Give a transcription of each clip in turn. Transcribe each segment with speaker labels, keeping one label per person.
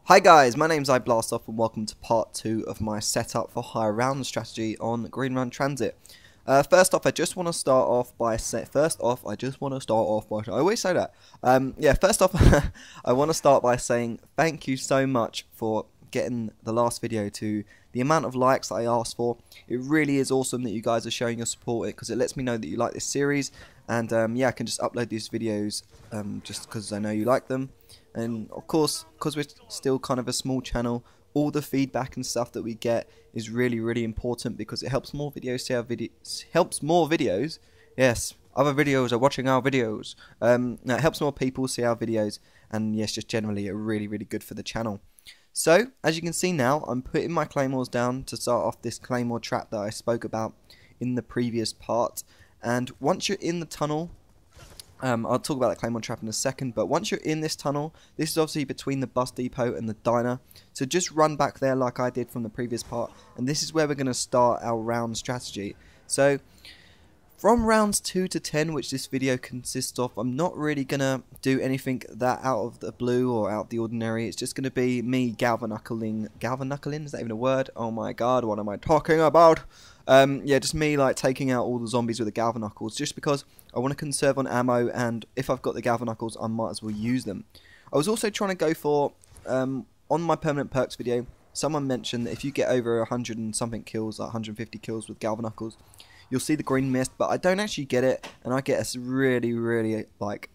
Speaker 1: Hi guys, my name's iBlastoff and welcome to part 2 of my setup for higher round strategy on Green Run TranZit. First off, I just want to start off by I want to start by saying thank you so much for getting the last video to the amount of likes that I asked for. It really is awesome that you guys are showing your support because it lets me know that you like this series, and yeah, I can just upload these videos just because I know you like them. And of course, because we're still kind of a small channel, all the feedback and stuff that we get is really important because it helps more videos see our videos. Yes, other videos are watching our videos. It helps more people see our videos, and yes, just generally really good for the channel. So as you can see now, I'm putting my claymores down to start off this Claymore Trap that I spoke about in the previous part. And once you're in the tunnel, I'll talk about that Claymore Trap in a second, but once you're in this tunnel, this is obviously between the bus depot and the diner, so just run back there like I did from the previous part, and this is where we're going to start our round strategy. So from rounds 2 to 10, which this video consists of, I'm not really going to do anything that out of the blue or out of the ordinary. It's just going to be me galvanuckling, is that even a word? Oh my god, what am I talking about? Yeah, just me like taking out all the zombies with the galvanuckles, just because I want to conserve on ammo, and if I've got the galvanuckles, I might as well use them. I was also trying to go for, on my permanent perks video, someone mentioned that if you get over 100 and something kills, like 150 kills with galvanuckles, you'll see the green mist, but I don't actually get it, and I get a really like,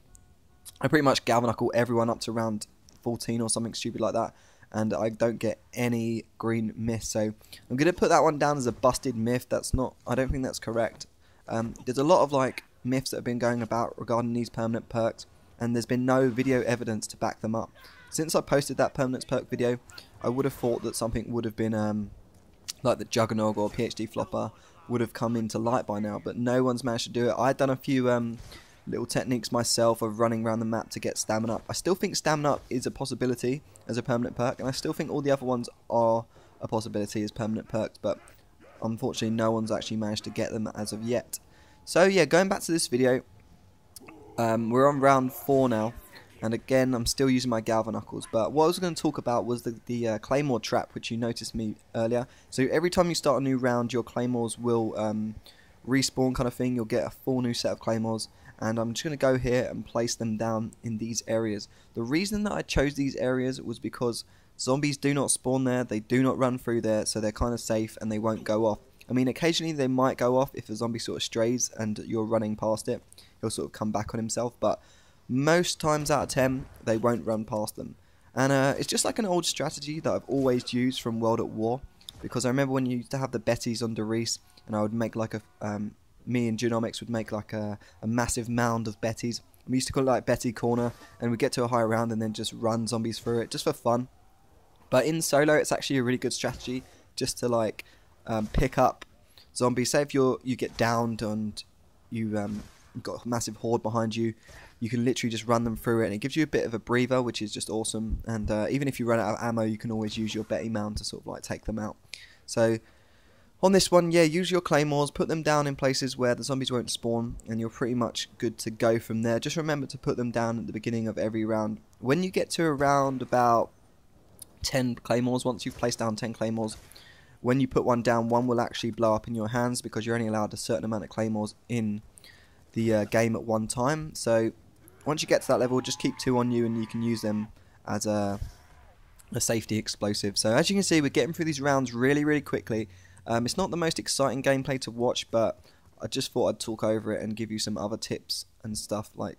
Speaker 1: I pretty much galvanuckle everyone up to round 14 or something stupid like that, and I don't get any green mist, so I'm going to put that one down as a busted myth. I don't think that's correct. There's a lot of like myths that have been going about regarding these permanent perks, and there's been no video evidence to back them up. Since I posted that permanent perk video, I would have thought that something would have been like the Juggernog or PAP'D flopper would have come into light by now, but no one's managed to do it. I'd done a few little techniques myself of running around the map to get stamina up. I still think stamina up is a possibility as a permanent perk, and I still think all the other ones are a possibility as permanent perks, but unfortunately no one's actually managed to get them as of yet. So yeah, going back to this video, we're on round 4 now, and again I'm still using my galvanuckles, but what I was going to talk about was the Claymore Trap, which you noticed me earlier. So every time you start a new round, your claymores will respawn kind of thing. You'll get a full new set of claymores, and I'm just going to go here and place them down in these areas. The reason that I chose these areas was because zombies do not spawn there, they do not run through there, so they're kind of safe and they won't go off. I mean, occasionally they might go off if a zombie sort of strays and you're running past it. He'll sort of come back on himself, but most times out of 10 they won't run past them. And it's just like an old strategy that I've always used from World at War, because I remember when you used to have the Bettys on Derice, and I would make like me and Genomics would make like a massive mound of Bettys. We used to call it like Betty Corner, and we'd get to a higher round and then just run zombies through it just for fun. But in solo, it's actually a really good strategy just to like pick up zombies. Say if you get downed and you've got a massive horde behind you, you can literally just run them through it, and it gives you a bit of a breather, which is just awesome. And even if you run out of ammo, you can always use your Betty mound to sort of like take them out. So on this one, yeah, use your claymores, put them down in places where the zombies won't spawn, and you're pretty much good to go from there. Just remember to put them down at the beginning of every round. When you get to around about 10 claymores, once you've placed down 10 claymores, when you put one down, one will actually blow up in your hands, because you're only allowed a certain amount of claymores in the game at one time. So once you get to that level, just keep 2 on you, and you can use them as a safety explosive. So as you can see, we're getting through these rounds really quickly. It's not the most exciting gameplay to watch, but I just thought I'd talk over it and give you some other tips and stuff. Like,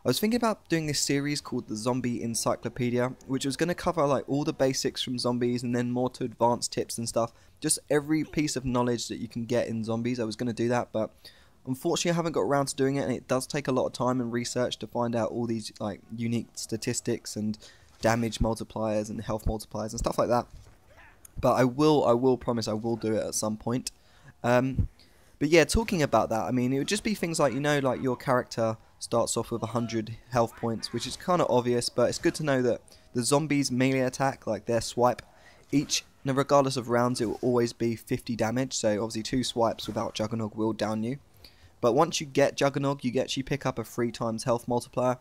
Speaker 1: I was thinking about doing this series called the Zombie Encyclopedia, which was going to cover like all the basics from zombies and then more to advanced tips and stuff. Just every piece of knowledge that you can get in zombies. I was going to do that, but unfortunately I haven't got around to doing it, and it does take a lot of time and research to find out all these like unique statistics and damage multipliers and health multipliers and stuff like that. But I will promise I will do it at some point. But yeah, talking about that, I mean, it would just be things like, you know, like your character starts off with 100 health points, which is kind of obvious, but it's good to know that the zombies melee attack, like their swipe, regardless of rounds, it will always be 50 damage. So obviously 2 swipes without Juggernog will down you. But once you get Juggernog, you actually pick up a 3 times health multiplier.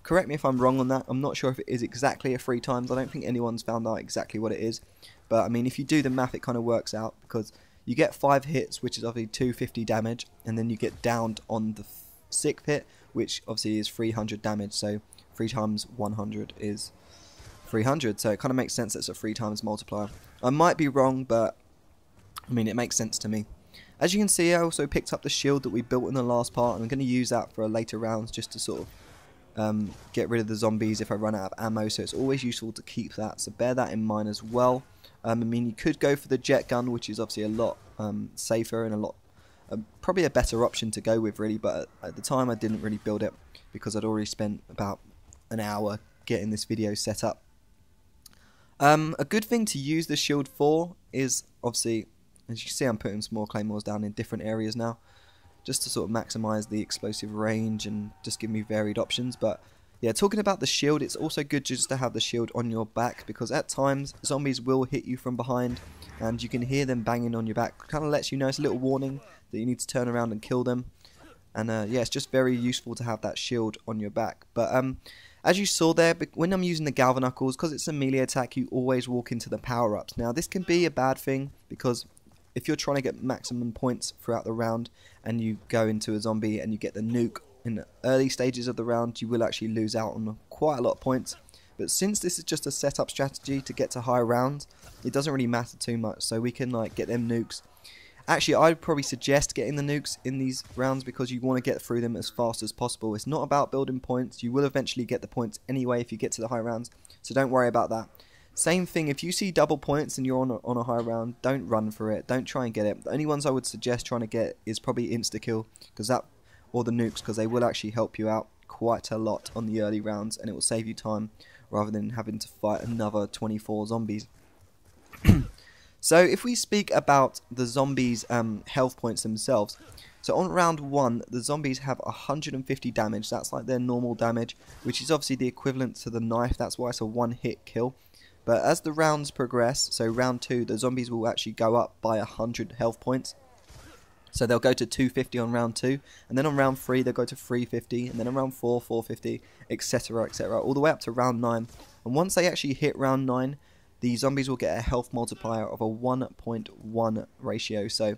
Speaker 1: Correct me if I'm wrong on that. I'm not sure if it is exactly a 3 times. I don't think anyone's found out exactly what it is. But I mean, if you do the math, it kind of works out, because you get 5 hits, which is obviously 250 damage, and then you get downed on the 6th hit, which obviously is 300 damage. So 3 times 100 is 300. So it kind of makes sense that it's a 3 times multiplier. I might be wrong, but I mean, it makes sense to me. As you can see, I also picked up the shield that we built in the last part, and I'm going to use that for later rounds just to sort of get rid of the zombies if I run out of ammo, so it's always useful to keep that, so bear that in mind as well. I mean, you could go for the jet gun, which is obviously a lot safer and a lot probably a better option to go with, really, but at the time I didn't really build it because I'd already spent about an hour getting this video set up. A good thing to use the shield for is, obviously, as you can see, I'm putting some more claymores down in different areas now, just to sort of maximise the explosive range and just give me varied options. But yeah, talking about the shield, it's also good just to have the shield on your back, because at times zombies will hit you from behind and you can hear them banging on your back. Kind of lets you know, it's a little warning that you need to turn around and kill them. And yeah, it's just very useful to have that shield on your back. But as you saw there, when I'm using the Galvanuckles, because it's a melee attack, you always walk into the power-ups. Now this can be a bad thing, because if you're trying to get maximum points throughout the round and you go into a zombie and you get the nuke in the early stages of the round, you will actually lose out on quite a lot of points. But since this is just a setup strategy to get to high rounds, it doesn't really matter too much, so we can like get them nukes. Actually, I'd probably suggest getting the nukes in these rounds because you want to get through them as fast as possible. It's not about building points. You will eventually get the points anyway if you get to the high rounds, so don't worry about that. Same thing, if you see double points and you're on a high round, don't run for it. Don't try and get it. The only ones I would suggest trying to get is probably insta-kill, because that, or the nukes, because they will actually help you out quite a lot on the early rounds, and it will save you time rather than having to fight another 24 zombies. So if we speak about the zombies' health points themselves, so on round 1, the zombies have 150 damage. That's like their normal damage, which is obviously the equivalent to the knife. That's why it's a one-hit kill. But as the rounds progress, so round 2, the zombies will actually go up by 100 health points. So they'll go to 250 on round 2, and then on round 3 they'll go to 350, and then on round 4, 450, etc, etc, all the way up to round 9. And once they actually hit round 9, the zombies will get a health multiplier of a 1.1 ratio. So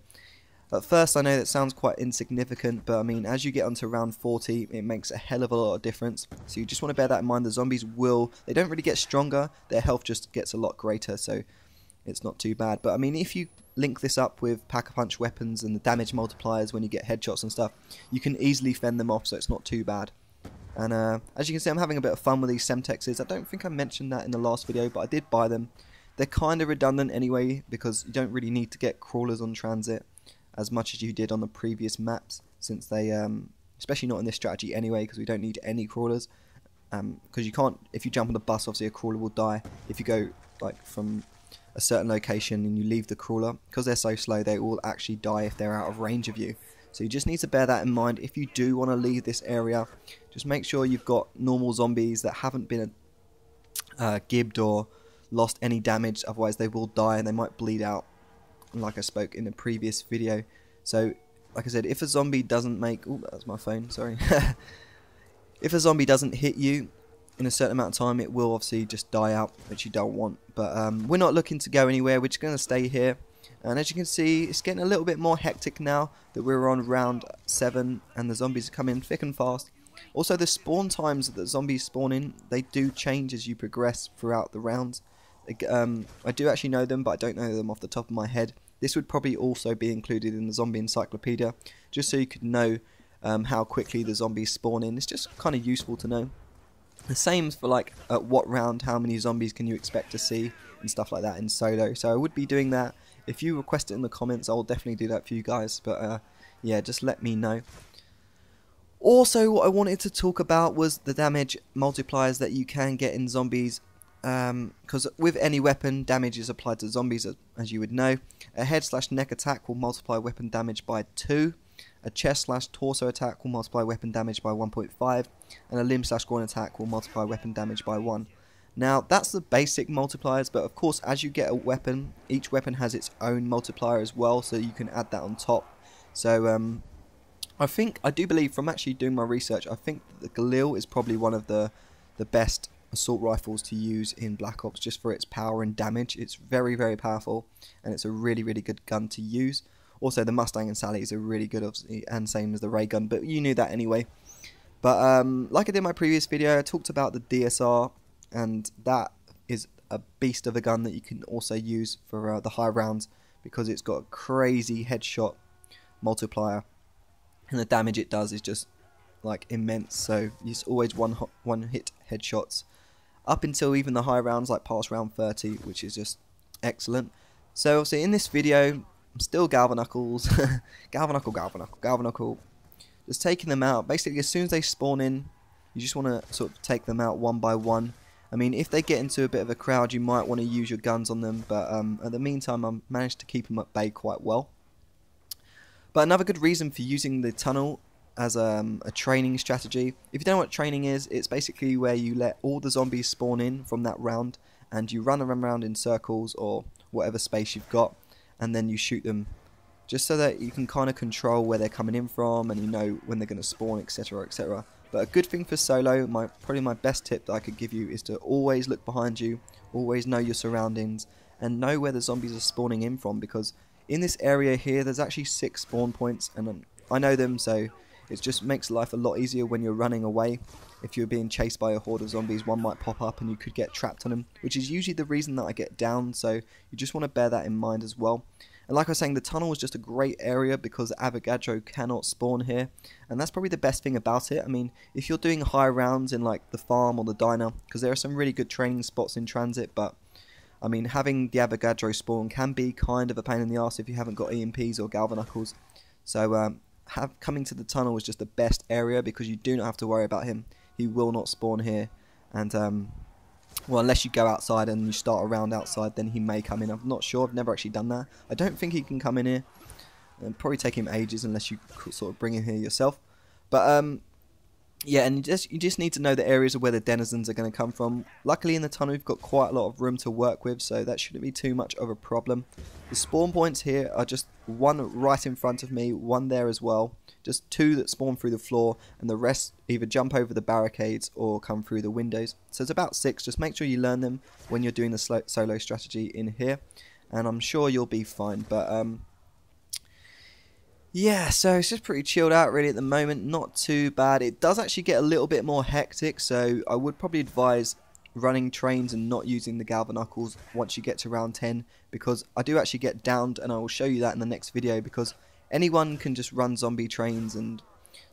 Speaker 1: at first I know that sounds quite insignificant, but I mean, as you get onto round 40, it makes a hell of a lot of difference. So you just want to bear that in mind. The zombies they don't really get stronger, their health just gets a lot greater, so it's not too bad. But I mean, if you link this up with pack-a-punch weapons and the damage multipliers when you get headshots and stuff, you can easily fend them off, so it's not too bad. And as you can see, I'm having a bit of fun with these Semtexes. I don't think I mentioned that in the last video, but I did buy them. They're kind of redundant anyway, because you don't really need to get crawlers on TranZit as much as you did on the previous maps, since they, especially not in this strategy anyway, because we don't need any crawlers, because you can't, if you jump on the bus, obviously a crawler will die. If you go like from a certain location and you leave the crawler, because they're so slow, they will actually die if they're out of range of you. So you just need to bear that in mind. If you do want to leave this area, just make sure you've got normal zombies that haven't been gibbed or lost any damage, otherwise they will die and they might bleed out, like I spoke in the previous video. So like I said, if a zombie doesn't make, oh, that's my phone, sorry. If a zombie doesn't hit you in a certain amount of time, it will obviously just die out, which you don't want. But we're not looking to go anywhere, we're just going to stay here. And as you can see, it's getting a little bit more hectic now that we're on round 7 and the zombies are coming thick and fast. Also, the spawn times that the zombies spawn in, they do change as you progress throughout the rounds. I do actually know them, but I don't know them off the top of my head. This would probably also be included in the zombie encyclopedia, just so you could know how quickly the zombies spawn in. It's just kind of useful to know. The same for like at what round, how many zombies can you expect to see and stuff like that in solo. So I would be doing that. If you request it in the comments, I will definitely do that for you guys. But yeah, just let me know. Also, what I wanted to talk about was the damage multipliers that you can get in zombies. Because with any weapon, damage is applied to zombies, as you would know. A head/neck attack will multiply weapon damage by 2. A chest/torso attack will multiply weapon damage by 1.5. And a limb/groin attack will multiply weapon damage by 1. Now, that's the basic multipliers, but of course, as you get a weapon, each weapon has its own multiplier as well, so you can add that on top. So, I do believe from actually doing my research, I think the Galil is probably one of the best assault rifles to use in Black Ops, just for its power and damage. It's very, very powerful, and it's a really, really good gun to use. Also, the Mustang and Sallies are really good, obviously, and same as the ray gun, but you knew that anyway. But like I did in my previous video, I talked about the DSR, and that is a beast of a gun that you can also use for the high rounds, because it's got a crazy headshot multiplier, and the damage it does is just like immense. So it's always one hit headshots up until even the high rounds, like past round 30, which is just excellent. So obviously in this video, I'm still Galvanuckles, Galvanuckle, just taking them out. Basically, as soon as they spawn in, you just want to sort of take them out one by one. I mean, if they get into a bit of a crowd, you might want to use your guns on them, but at the meantime, I managed to keep them at bay quite well. But another good reason for using the tunnel as a training strategy, if you don't know what training is, it's basically where you let all the zombies spawn in from that round, and you run them around in circles or whatever space you've got, and then you shoot them, just so that you can kind of control where they're coming in from, and you know when they're going to spawn, etc, etc. But a good thing for solo, probably my best tip that I could give you, is to always look behind you, always know your surroundings, and know where the zombies are spawning in from, because in this area here there's actually 6 spawn points, and I know them, so it just makes life a lot easier when you're running away. If you're being chased by a horde of zombies, one might pop up and you could get trapped on them, which is usually the reason that I get down, so you just want to bear that in mind as well. And like I was saying, the tunnel is just a great area because Avogadro cannot spawn here, and that's probably the best thing about it. I mean, if you're doing high rounds in like the farm or the diner, because there are some really good training spots in TranZit, but I mean, having the Avogadro spawn can be kind of a pain in the arse if you haven't got EMPs or Galvanuckles. So coming to the tunnel is just the best area, because you do not have to worry about him. He will not spawn here, and well, unless you go outside and you start a round outside, then he may come in. I'm not sure, I've never actually done that. I don't think he can come in here. It'll probably take him ages unless you sort of bring him here yourself. But yeah, and you just need to know the areas of where the denizens are going to come from. Luckily in the tunnel we've got quite a lot of room to work with, so that shouldn't be too much of a problem. The spawn points here are just one right in front of me, one there as well. Just 2 that spawn through the floor, and the rest either jump over the barricades or come through the windows. So it's about 6. Just make sure you learn them when you're doing the solo strategy in here, and I'm sure you'll be fine. But yeah, so it's just pretty chilled out really at the moment, not too bad. It does actually get a little bit more hectic, so I would probably advise running trains and not using the Galvanuckles once you get to round 10, because I do actually get downed, and I will show you that in the next video, because anyone can just run zombie trains and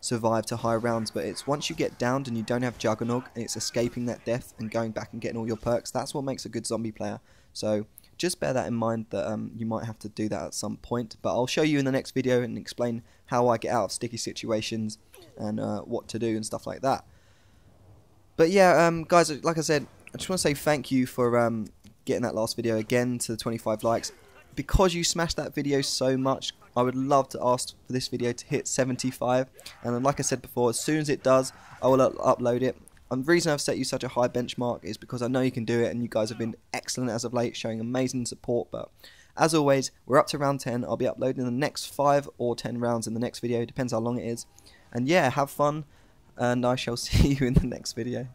Speaker 1: survive to high rounds, but it's once you get downed and you don't have Juggernog, and it's escaping that death and going back and getting all your perks, that's what makes a good zombie player. So just bear that in mind, that you might have to do that at some point, but I'll show you in the next video and explain how I get out of sticky situations and what to do and stuff like that. But yeah, guys, like I said, I just want to say thank you for getting that last video again to the 25 likes. Because you smashed that video so much, I would love to ask for this video to hit 75, and like I said before, as soon as it does, I will upload it. And the reason I've set you such a high benchmark is because I know you can do it, and you guys have been excellent as of late, showing amazing support. But as always, we're up to round 10. I'll be uploading the next 5 or 10 rounds in the next video, depends how long it is. And yeah, have fun, and I shall see you in the next video.